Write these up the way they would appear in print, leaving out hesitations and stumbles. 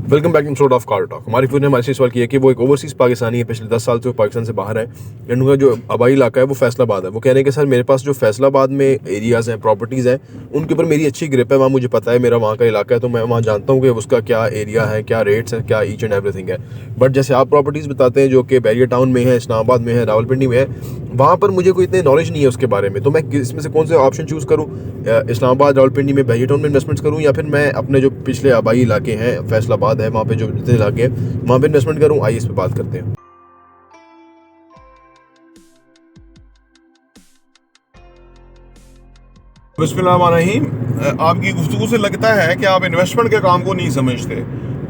Welcome back episode of car talk. हमारी फिर ने हमारे से सवाल किया कि वो एक ओवरसीज़ पाकिस्तानी है, पिछले 10 साल से वो पाकिस्तान से बाहर है एंड उनका जो आबाई इलाका है वो फैसलाबाद है। वो कह रहे हैं कि सर मेरे पास जो फैसलाबाद में एरियाज़ हैं, प्रॉपर्टीज़ हैं, उनके ऊपर मेरी अच्छी ग्रिप है, वहाँ मुझे पता है मेरा वहाँ का इलाका है, तो मैं वहाँ जानता हूँ कि उसका क्या एरिया है, क्या रेट्स हैं, क्या ईच एंड एवरीथिंग है। बट जैसे आप प्रॉपर्टीज़ बताते हैं जो कि बैरियर टाउन में है, इस्लामाबाद में है, रावलपिंडी में है, वहाँ पर मुझे कोई इतनी नॉलेज नहीं है उसके बारे में। तो मैं इसमें से कौन से ऑप्शन चूज़ करूँ, इस्लामाबाद रावलपिंडी में बैरियर टाउन में इन्वेस्टमेंट्स करूँ, या फिर मैं अपने जो पिछले आबाई इलाके हैं, फैसलाबाद है, वहाँ पे जो जितने इलाके हैं वहाँ पे इन्वेस्टमेंट करूँ? आइए इस पर बात करते हैं। बिस्मिल्लाहिर्रहमानिर्रहीम। आपकी गुफ्तगू से लगता है कि आप इन्वेस्टमेंट के काम को नहीं समझते,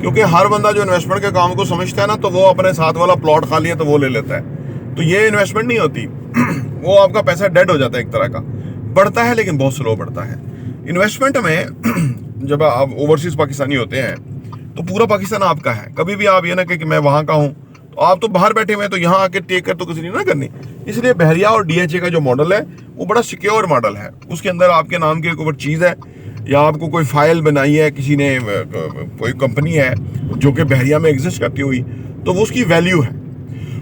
क्योंकि हर बंदा जो इन्वेस्टमेंट के काम को समझता है ना, तो वो अपने साथ वाला प्लॉट खाली है तो वो ले लेता है। तो ये इन्वेस्टमेंट नहीं होती वो आपका पैसा डेड हो जाता है, एक तरह का बढ़ता है लेकिन बहुत स्लो बढ़ता है। इन्वेस्टमेंट में जब आप ओवरसीज पाकिस्तानी होते हैं तो पूरा पाकिस्तान आपका है। कभी भी आप ये ना कि मैं वहाँ का हूँ, तो आप तो बाहर बैठे हुए हैं, तो यहाँ आके टेक कर तो किसी ने ना करनी। इसलिए बहरिया और डीएचए का जो मॉडल है वो बड़ा सिक्योर मॉडल है। उसके अंदर आपके नाम के ऊपर चीज़ है, या आपको कोई फाइल बनाई है किसी ने, कोई कंपनी है जो कि बहरिया में एग्जिस्ट करती हुई, तो वो उसकी वैल्यू है।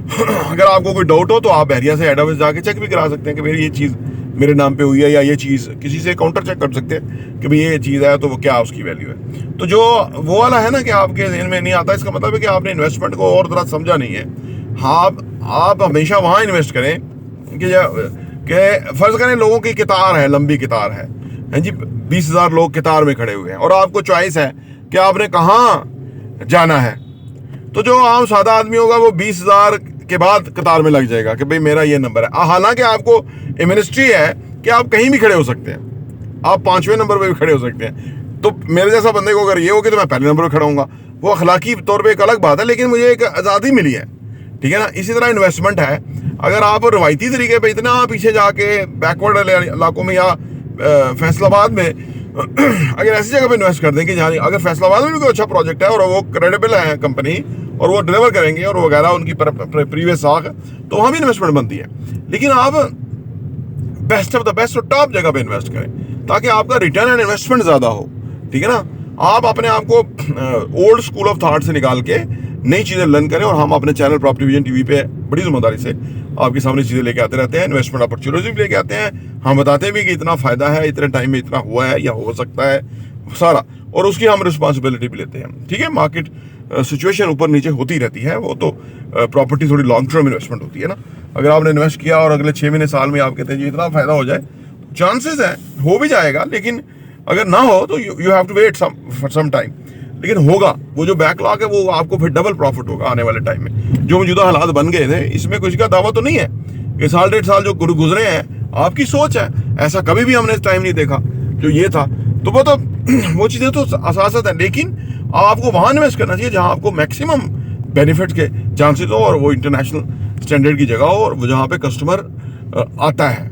अगर आपको कोई डाउट हो तो आप बहरिया से हेड ऑफिस जाके चेक भी करा सकते हैं कि मेरी ये चीज़ मेरे नाम पे हुई है, या ये चीज़ किसी से काउंटर चेक कर सकते हैं कि भाई ये चीज़ है तो वो क्या उसकी वैल्यू है। तो जो वो वाला है ना कि आपके ज़हन में नहीं आता, इसका मतलब है कि आपने इन्वेस्टमेंट को और तरह समझा नहीं है। हाँ, आप हमेशा वहाँ इन्वेस्ट करें कि फ़र्ज़ करें लोगों की कतार है, लंबी कतार है जी, 20,000 लोग कतार में खड़े हुए हैं और आपको चॉइस है कि आपने कहाँ जाना है। तो जो आम सादा आदमी होगा वो 20,000 के बाद कतार में लग जाएगा कि भाई मेरा ये नंबर है। हालांकि आपको मिनिस्ट्री है कि आप कहीं भी खड़े हो सकते हैं, आप 5वें नंबर पे भी खड़े हो सकते हैं। तो मेरे जैसा बंदे को अगर ये हो कि तो मैं पहले नंबर पर खड़ा हूँगा, वो अखलाकी तौर पे एक अलग बात है, लेकिन मुझे एक आज़ादी मिली है, ठीक है ना। इसी तरह इन्वेस्टमेंट है। अगर आप रवायती तरीके पे इतना पीछे जाके बैकवर्ड इलाकों में या फैसलाबाद में अगर ऐसी जगह पे इन्वेस्ट कर दें कि जहाँ अगर फैसलाबाद में भी कोई अच्छा प्रोजेक्ट है और वो क्रेडिबल है कंपनी और वो डिलीवर करेंगे और वगैरह उनकी प्रीवियस साख, तो वहाँ भी इन्वेस्टमेंट बनती है। लेकिन आप बेस्ट ऑफ द बेस्ट और टॉप जगह पे इन्वेस्ट करें ताकि आपका रिटर्न एंड इन्वेस्टमेंट ज़्यादा हो, ठीक है ना। आप अपने आप को ओल्ड स्कूल ऑफ थॉट से निकाल के नई चीज़ें लर्न करें, और हम अपने चैनल प्रॉपर्टी विजन टीवी पे बड़ी ज़िम्मेदारी से आपके सामने चीज़ें लेके आते रहते हैं। इन्वेस्टमेंट अपॉर्चुनिटी भी लेके आते हैं, हम बताते भी कि इतना फ़ायदा है, इतने टाइम में इतना हुआ है या हो सकता है सारा, और उसकी हम रिस्पॉन्सिबिलिटी भी लेते हैं, ठीक है। मार्केट सिचुएशन ऊपर नीचे होती रहती है, वो तो प्रॉपर्टी थोड़ी लॉन्ग टर्म इन्वेस्टमेंट होती है ना। अगर आपने इन्वेस्ट किया और अगले 6 महीने साल में आप कहते हैं जी इतना फ़ायदा हो जाए, चांसेस है हो भी जाएगा, लेकिन अगर ना हो तो you have to wait for some time. लेकिन होगा, वो जो बैकलॉग है वो आपको फिर डबल प्रॉफिट होगा आने वाले टाइम में। जो मौजूदा हालात बन गए थे, इसमें कुछ का दावा तो नहीं है कि साल 1.5 साल जो गुजरे हैं, आपकी सोच है, ऐसा कभी भी हमने टाइम नहीं देखा जो ये था। तो वो तो वो चीज़ें तो असासत है, लेकिन आपको वहाँ इन्वेस्ट करना चाहिए जहाँ आपको मैक्सिमम बेनिफिट के चांसेस हो, और वो इंटरनेशनल स्टैंडर्ड की जगह हो, और जहाँ पे कस्टमर आता है,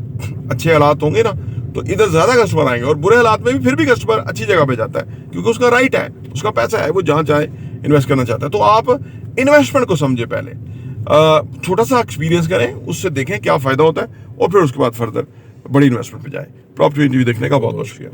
अच्छे हालात होंगे ना तो इधर ज़्यादा कस्टमर आएंगे, और बुरे हालात में भी फिर भी कस्टमर अच्छी जगह पे जाता है क्योंकि उसका राइट है, उसका पैसा है, वो जहाँ चाहे इन्वेस्ट करना चाहता है। तो आप इन्वेस्टमेंट को समझे, पहले छोटा सा एक्सपीरियंस करें, उससे देखें क्या फ़ायदा होता है, और फिर उसके बाद फर्दर बड़ी इन्वेस्टमेंट पे जाए। प्रॉपर्टी देखने का बहुत बहुत शुक्रिया।